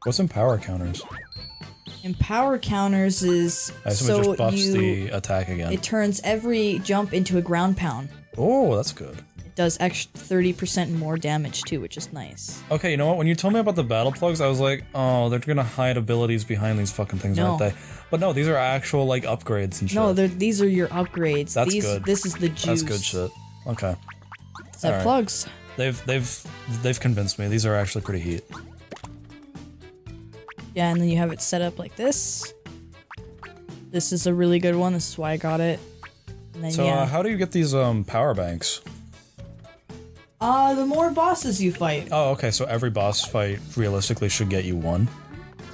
What's in power counters? And power counters is I assume it just buffs the attack again. It turns every jump into a ground pound. Oh, that's good. It does extra 30% more damage too, which is nice. Okay, you know what? When you told me about the battle plugs, I was like, oh, they're gonna hide abilities behind these fucking things, aren't they? But no, these are actual like upgrades and shit. No, these are your upgrades. That's good. This is the juice. That's good shit. Okay. Set plugs. They've convinced me. These are actually pretty heat. Yeah, and then you have it set up like this. This is a really good one. This is why I got it. And then, So how do you get these power banks? The more bosses you fight. Oh, okay. So every boss fight realistically should get you one.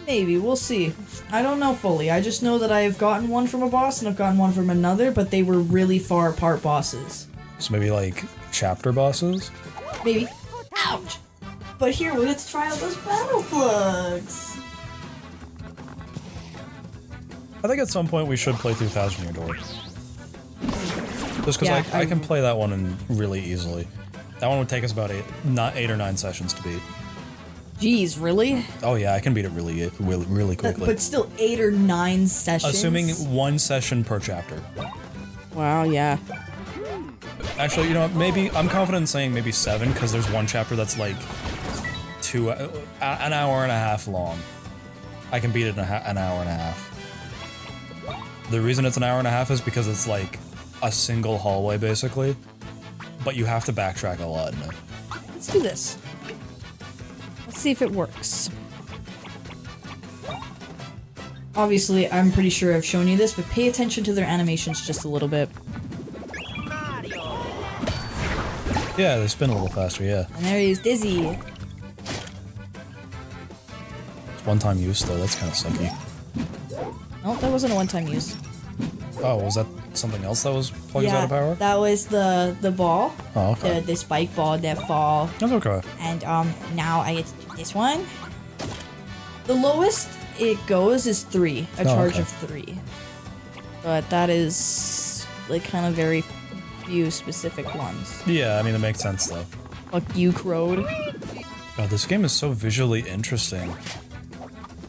Maybe, we'll see. I don't know fully. I just know that I have gotten one from a boss and I've gotten one from another, but they were really far apart bosses. So maybe like chapter bosses? Maybe. Ouch! But here, let's try out those battle plugs. I think at some point we should play through Thousand Year Door. Just because I can play that one really easily. That one would take us about 8 or 9 sessions to beat. Jeez, really? Oh yeah, I can beat it really quickly. But still 8 or 9 sessions? Assuming 1 session per chapter. Wow, yeah. Actually, you know what, maybe, I'm confident in saying maybe 7, because there's one chapter that's like an hour and a half long. I can beat it in an hour and a half. The reason it's an hour and a half is because it's like a single hallway, basically. But you have to backtrack a lot in it. Let's do this. Let's see if it works. Obviously, I'm pretty sure I've shown you this, but pay attention to their animations just a little bit. Yeah, they spin a little faster, yeah. And there he is, Dizzy. It's one-time use, though. That's kind of sucky. No, that wasn't a one-time use. Oh, was that something else that was plugging out of power? That was the ball. Oh, okay. The spike ball that fall. That's okay. And now I get to do this one. The lowest it goes is 3. A charge of 3. But that is like kind of very few specific ones. Yeah, I mean, it makes sense, though. Fuck you, Crowed. God, this game is so visually interesting.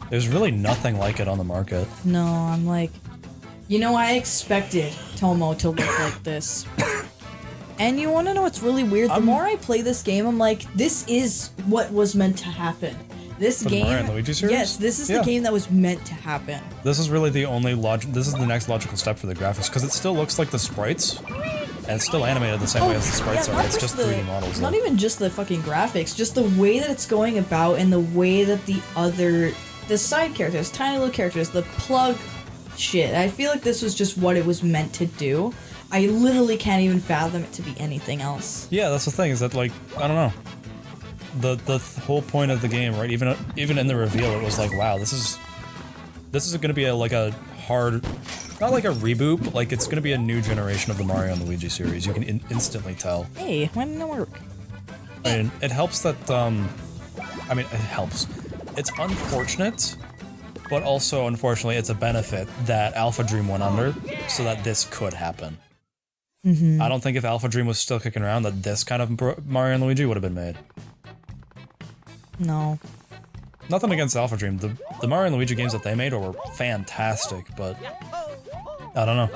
There's really nothing like it on the market. No, I'm like... You know, I expected Tomo to look like this. And you wanna know what's really weird? The more I play this game, I'm like, this is what was meant to happen. This game... The Mario and Luigi series? Yes, this is the game that was meant to happen. This is really the only this is the next logical step for the graphics, because it still looks like the sprites, and it's still animated the same way as the sprites are. It's just 3D models. Not even just the fucking graphics, just the way that it's going about and the way that the side characters, tiny little characters, the plug shit. I feel like this was just what it was meant to do. I literally can't even fathom it to be anything else. Yeah, that's the thing, is that, like, I don't know. The whole point of the game, right? Even in the reveal, it was like, wow, this is gonna be like a hard, not like a reboot, but like it's gonna be a new generation of the Mario and Luigi series. You can instantly tell. Hey, why didn't it work? I mean, it helps that, I mean, it helps. It's unfortunate, but also, unfortunately, it's a benefit that Alpha Dream went under, so that this could happen. I don't think if Alpha Dream was still kicking around, that this kind of Mario and Luigi would have been made. No. Nothing against Alpha Dream. The Mario and Luigi games that they made were fantastic, but I don't know.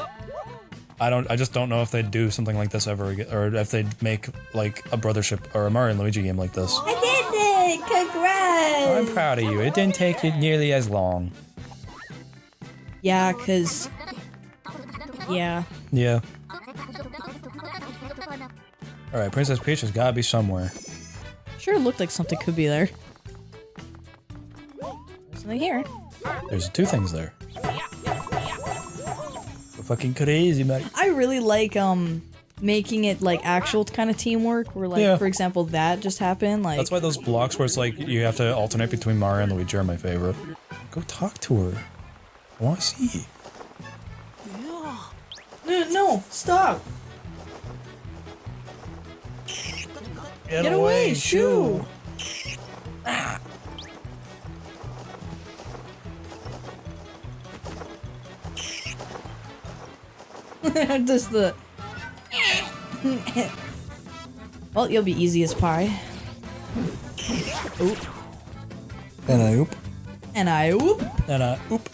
I just don't know if they'd do something like this ever again, or if they'd make like a Brothership or a Mario and Luigi game like this. I did it! Congrats! I'm proud of you. It didn't take it nearly as long. Yeah, cause... Yeah. Yeah. Alright, Princess Peach has gotta be somewhere. Sure looked like something could be there. There's something here. There's 2 things there. Fucking crazy, man. I really like, making it, like, actual kind of teamwork, where, like, for example, that just happened, like... That's why those blocks where it's like, you have to alternate between Mario and Luigi are my favorite. Go talk to her. I wanna see. No, stop! Get away, shoo! Ah. Just the... Well, you'll be easy as pie. Oop. And I oop. And I whoop. And oop.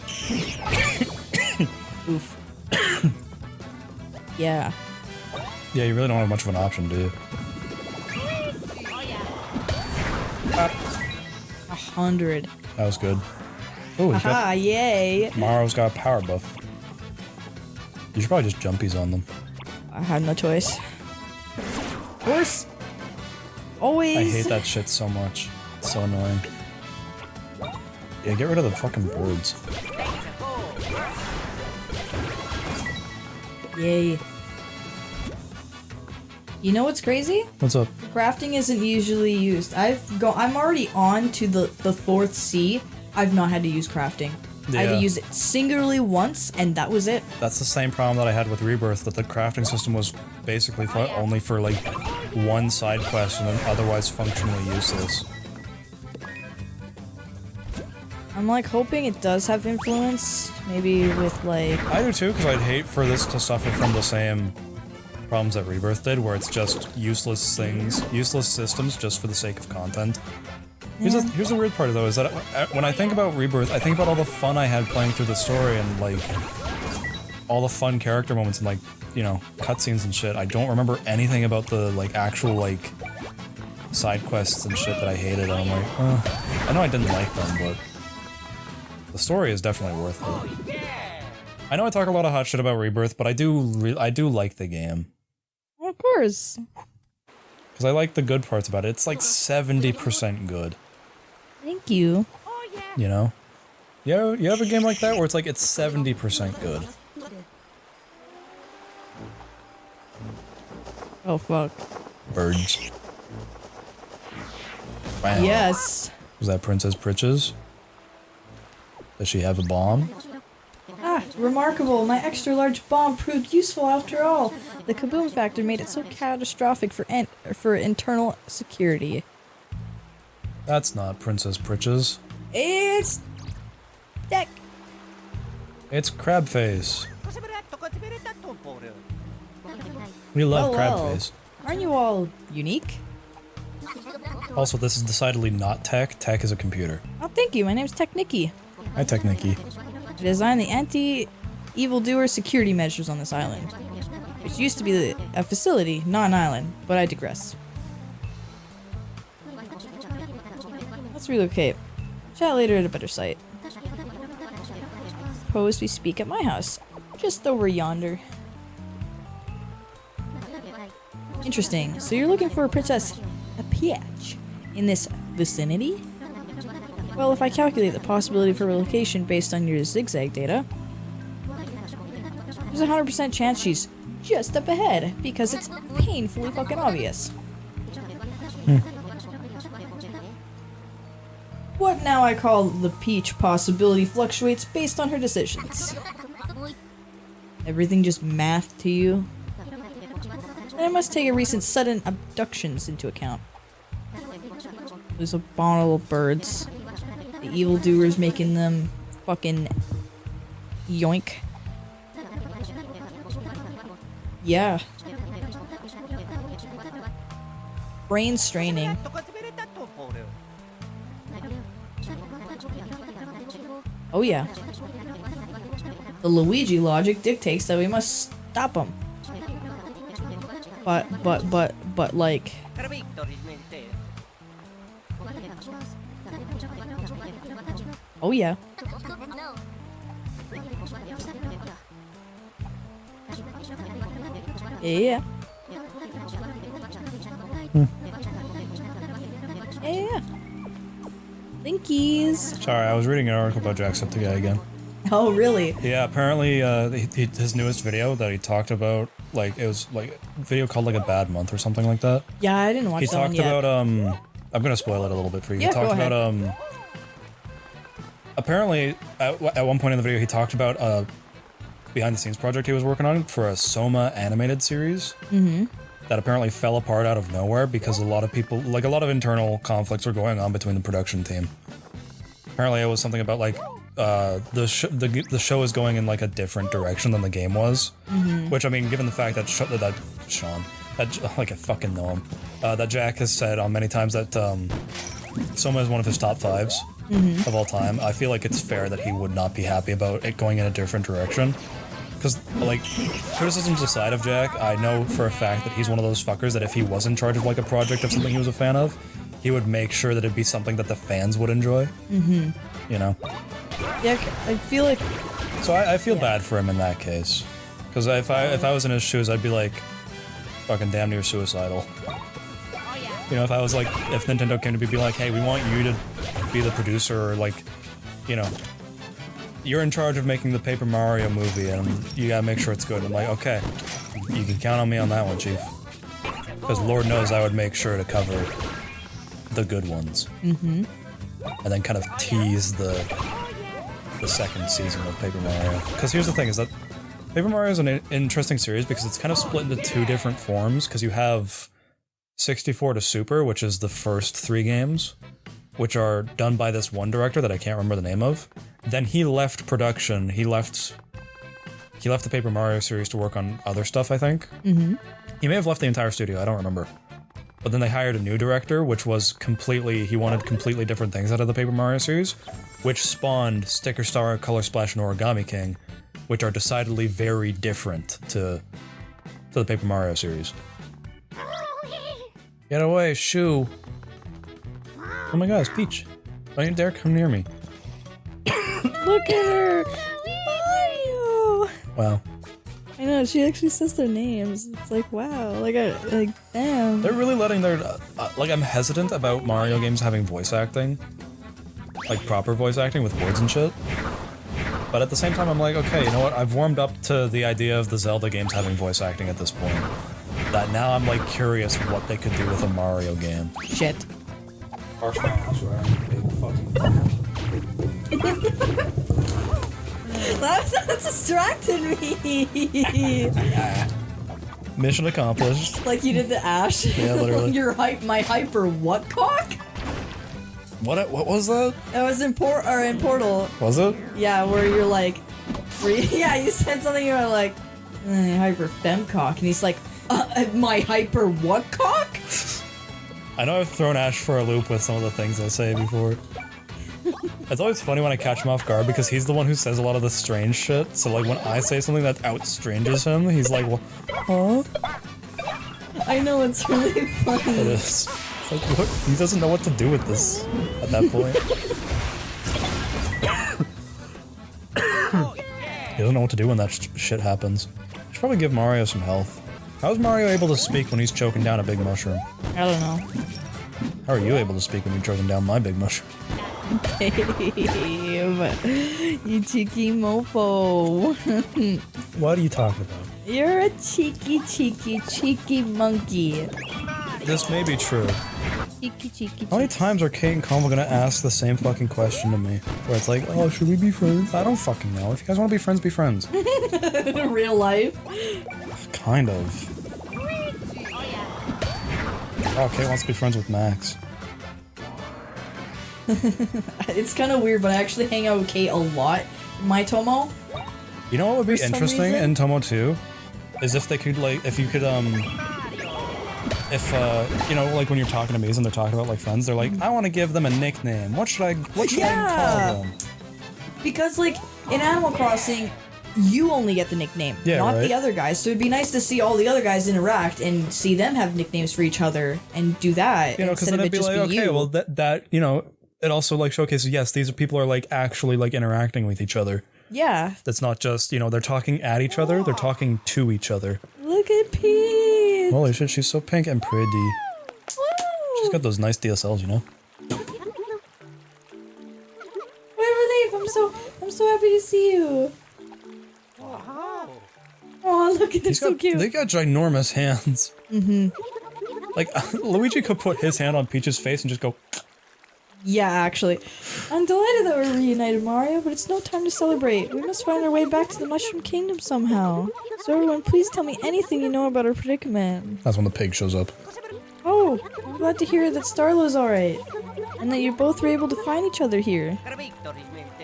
Oof. Yeah. Yeah, you really don't have much of an option, do you? 100. That was good. Oh, Haha, yay. Maro's got a power buff. You should probably just jumpies on them. I had no choice. Of course. Always. I hate that shit so much. It's so annoying. Yeah, get rid of the fucking birds. Yay. You know what's crazy? What's up? Crafting isn't usually used. I'm already on to the 4th sea. I've not had to use crafting. I had to use it singularly once, and that was it. That's the same problem that I had with Rebirth, that the crafting system was basically only for like one side quest and then otherwise functionally useless. I'm like hoping it does have influence, maybe with like... I do too, because I'd hate for this to suffer from the same problems that Rebirth did, where it's just useless things, useless systems just for the sake of content. Here's the weird part though, is that when I think about Rebirth, I think about all the fun I had playing through the story and like all the fun character moments and like, you know, cutscenes and shit. I don't remember anything about the like actual like side quests and shit that I hated. I'm like, I know I didn't like them, but the story is definitely worth it. I know I talk a lot of hot shit about Rebirth, but I do like the game. Of course. Because I like the good parts about it. It's like 70% good. Thank you. You know? You have a game like that where it's like it's 70% good. Oh fuck. Birds. Wow. Yes. Was that Princess Pritches? Does she have a bomb? Ah, remarkable. My extra large bomb proved useful after all. The kaboom factor made it so catastrophic for internal security. That's not Princess Pritches. It's... Deck. It's Crabface. We love Crabface. Aren't you all unique? Also, this is decidedly not tech. Tech is a computer. Oh, thank you. My name's Technicky. Hi, Technicky. I designed the anti-evildoer security measures on this island, which used to be a facility, not an island, but I digress. Let's relocate. Chat later at a better site. Suppose we speak at my house, just over yonder. Interesting. So you're looking for a Princess Peach in this vicinity? Well, if I calculate the possibility for relocation based on your zigzag data, there's a 100% chance she's just up ahead, because it's painfully fucking obvious. What now I call the Peach possibility fluctuates based on her decisions. Everything just math to you? And I must take a recent sudden abductions into account. Those abominable birds. The evildoers making them fucking yoink. Yeah. Brain straining. Oh yeah. The Luigi logic dictates that we must stop them. But like... Oh yeah. Yeah. Yeah. Thinkies. Sorry, I was reading an article about Jacksepticeye again. Oh, really? Yeah, apparently his newest video that he talked about, like, it was like a video called like A Bad Month or something like that. Yeah, I didn't watch that one yet. He talked about, I'm gonna spoil it a little bit for you. Yeah, he talked go ahead. about, apparently, at one point in the video, he talked about a behind-the-scenes project he was working on for a Soma animated series. Mm-hmm. That apparently fell apart out of nowhere because a lot of people, like a lot of internal conflicts were going on between the production team. Apparently it was something about like, the show is going in like a different direction than the game was. Mm-hmm. Which, I mean, given the fact that like I fucking know him, that Jack has said on many times that Soma is one of his top 5s. of all time. I feel like it's fair that he would not be happy about it going in a different direction. Because, like, criticisms aside of Jack, I know for a fact that he's one of those fuckers that if he was in charge of, like, a project of something he was a fan of, he would make sure that it'd be something that the fans would enjoy. You know? Yeah, I feel like... So I feel bad for him in that case. Because if I was in his shoes, I'd be like, fucking damn near suicidal. You know, if I was like, if Nintendo came to me and be like, hey, we want you to be the producer, or like, you know, you're in charge of making the Paper Mario movie and you gotta make sure it's good. I'm like, okay, you can count on me on that one, Chief. Because Lord knows I would make sure to cover the good ones. And then kind of tease the second season of Paper Mario. Because here's the thing, is that Paper Mario is an interesting series because it's kind of split into two different forms, because you have 64 to Super, which is the first 3 games, which are done by this one director that I can't remember the name of. Then he left production, he left the Paper Mario series to work on other stuff, I think. He may have left the entire studio, I don't remember. But then they hired a new director, which was he wanted completely different things out of the Paper Mario series, which spawned Sticker Star, Color Splash, and Origami King, which are decidedly very different to the Paper Mario series. Get away, shoo! Oh my god, it's Peach. Don't you dare come near me. Look at her! Mario! Wow. I know, she actually says their names. It's like, wow, like, damn. They're really letting their... like, I'm hesitant about Mario games having voice acting. Like, proper voice acting with words and shit. But at the same time, I'm like, okay, you know what? I've warmed up to the idea of the Zelda games having voice acting at this point. That now I'm, like, curious what they could do with a Mario game. Shit. That distracted me. Mission accomplished. Like you did the Ash. Yeah, literally. My hyper what cock? What was that? That was in Portal. Was it? Yeah, where you're like, you said something. You're like, hyper femcock, and he's like, my hyper what cock? I know I've thrown Ash for a loop with some of the things I say before. It's always funny when I catch him off guard because he's the one who says a lot of the strange shit. So like when I say something that outstranges him, he's like, well, huh? I know, it's really funny. It is. It's like, what? He doesn't know what to do with this at that point. He doesn't know what to do when that shit happens. Should probably give Mario some health. How is Mario able to speak when he's choking down a big mushroom? I don't know. How are you able to speak when you're choking down my big mushroom? Babe, you cheeky mofo. What are you talking about? You're a cheeky monkey. This may be true. Cheeky. How many times are Kate and Convo gonna ask the same fucking question to me? Where it's like, oh, should we be friends? I don't fucking know. If you guys want to be friends, be friends. Real life? Kind of. Oh, Kate wants to be friends with Max. It's kind of weird, but I actually hang out with Kate a lot in my Tomo. You know what would be For some interesting reason? in Tomo 2? Is if they could, like, if you could, you know, like when you're talking to Maze and they're talking about, like, friends, they're like, I want to give them a nickname. What should I call them? Because, like, in Animal Crossing, you only get the nickname, not the other guys. So it'd be nice to see all the other guys interact and see them have nicknames for each other and do that. You know, because instead then of it'd be just like, okay, you. well, that, you know, it also, like, showcases, yes, these people are, like, actually, like, interacting with each other. Yeah. That's not just, you know, they're talking at each other, they're talking to each other. Look at Peach. Holy shit, she's so pink and pretty. Woo. She's got those nice DSLs, you know? Wait, I'm so happy to see you. Oh, look at this, so cute. They got ginormous hands. Like, Luigi could put his hand on Peach's face and just go... Yeah, actually. I'm delighted that we're reunited, Mario, but it's no time to celebrate. We must find our way back to the Mushroom Kingdom somehow. So everyone, please tell me anything you know about our predicament. That's when the pig shows up. Oh, I'm glad to hear that Starlow's alright. And that you both were able to find each other here.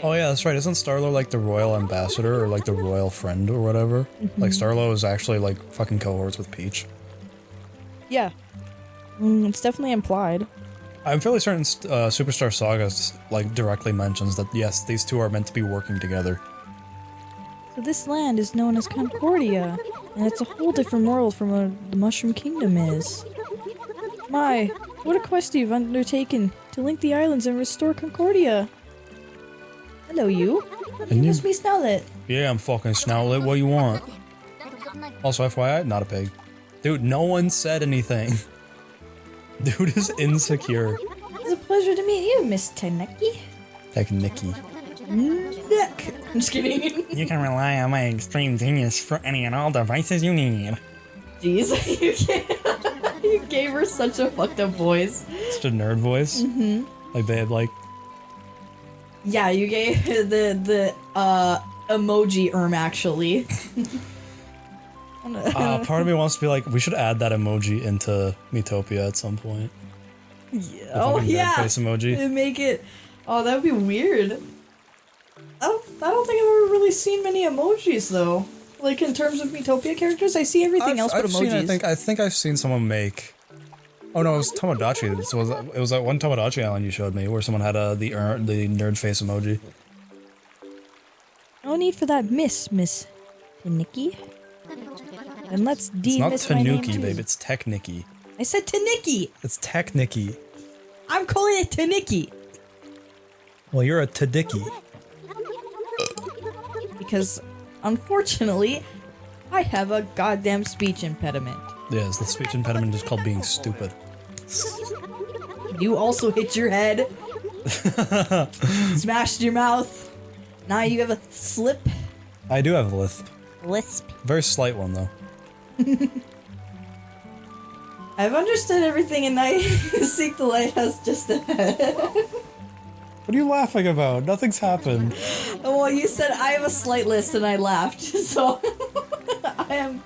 Oh yeah, that's right. Isn't Starlo like the royal ambassador or like the royal friend or whatever? Like Starlo is actually like fucking cohorts with Peach. Yeah. It's definitely implied. I'm fairly certain Superstar Saga like directly mentions that yes, these two are meant to be working together. So this land is known as Concordia, and it's a whole different world from what the Mushroom Kingdom is. My, what a quest you've undertaken to link the islands and restore Concordia. Hello, you. And you? It's me, Snowlet. Yeah, I'm fucking Snoutlet. What do you want? Also, FYI, not a pig. Dude, no one said anything. Dude is insecure. It's a pleasure to meet you, Miss Teneki. Technicky. Nick. I'm just kidding. You can rely on my extreme genius for any and all devices you need. Jeez, you gave her such a fucked up voice. Such a nerd voice. Like babe, like. Yeah, you gave the emoji actually. Part of me wants to be like, we should add that emoji into Miitopia at some point. Yeah. Oh yeah. Face emoji. And make it. Oh, that would be weird. I don't think I've ever really seen many emojis though. Like in terms of Miitopia characters, I see everything else but emojis. I think I've seen someone make. Oh no, it was Tomodachi. It was that one Tomodachi island you showed me where someone had the nerd face emoji. No need for that, Miss Tanuki. And let's It's not dismiss my name Tanuki, too. babe. It's Technicky. I said Tanuki. It's Technicky. I'm calling it Tanuki Well, you're a Tadiki. because, unfortunately, I have a goddamn speech impediment. Yes, the speech impediment is called being stupid. You also hit your head, smashed your mouth. Now you have a slip. I do have a lisp. Lisp. Very slight one though. I've understood everything and I seek the lighthouse just ahead. What are you laughing about? Nothing's happened. Well, you said I have a slight list and I laughed, so I am.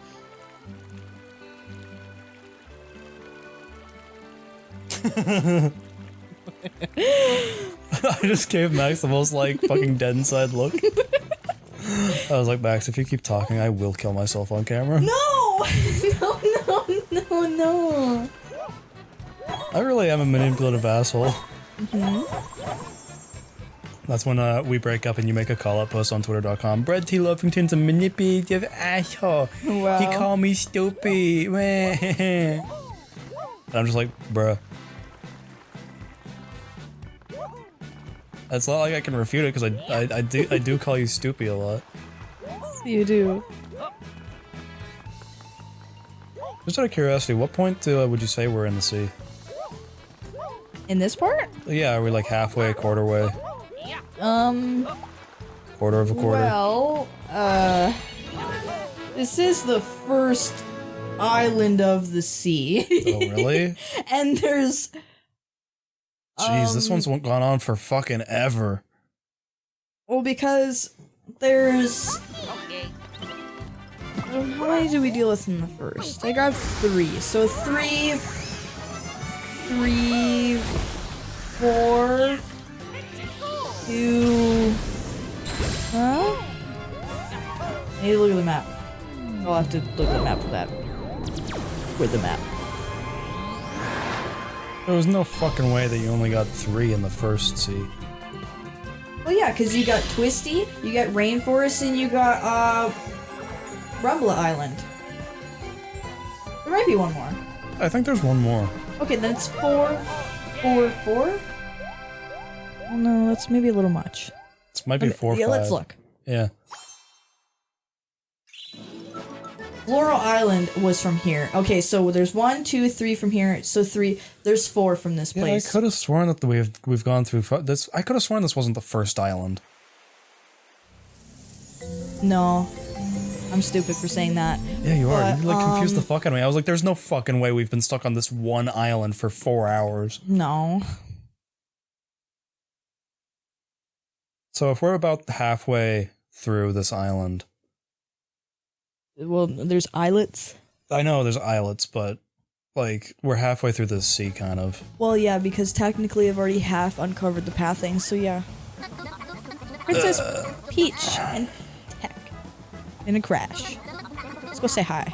I just gave Max the most like fucking dead inside look. I was like, Max, if you keep talking, I will kill myself on camera. No! No. I really am a manipulative asshole. That's when we break up and you make a call-out post on twitter.com. BreadTheLoaf contains a manipulative asshole. Wow. He called me stupid. And I'm just like, bruh. It's not like I can refute it because I do call you stupid a lot. You do. Just out of curiosity, what point would you say we're in the sea? In this part? Yeah, are we like halfway, quarter way? Quarter of a quarter? Well, this is the first island of the sea. Oh, really? And there's... Jeez, this one's gone on for fucking ever. Well, because there's... How many did we deal with in the first? I grabbed 3. So 3, 4, 2... Huh? I need to look at the map. I'll have to look at the map for that. With the map. There was no fucking way that you only got 3 in the first sea. Well, yeah, because you got Twisty, you got Rainforest, and you got, Rumbla Island. There might be one more. I think there's one more. Okay, then it's 4, 4, 4? Oh no, that's maybe a little much. This might be 4, 5. Yeah, let's look. Yeah. Floral Island was from here. Okay, so there's 1, 2, 3 from here. So 3. There's 4 from this Yeah, place. I could have sworn that we've gone through this. I could have sworn this wasn't the first island. No, I'm stupid for saying that. Yeah, you are. But, You like confused the fuck out of me. I was like, there's no fucking way we've been stuck on this one island for 4 hours. No. So if we're about halfway through this island. Well, there's islets. I know there's islets, but like we're halfway through this sea kind of. Well, yeah, because technically I've already half uncovered the pathing, so yeah. Princess Peach and Tech in a crash. Let's go say hi.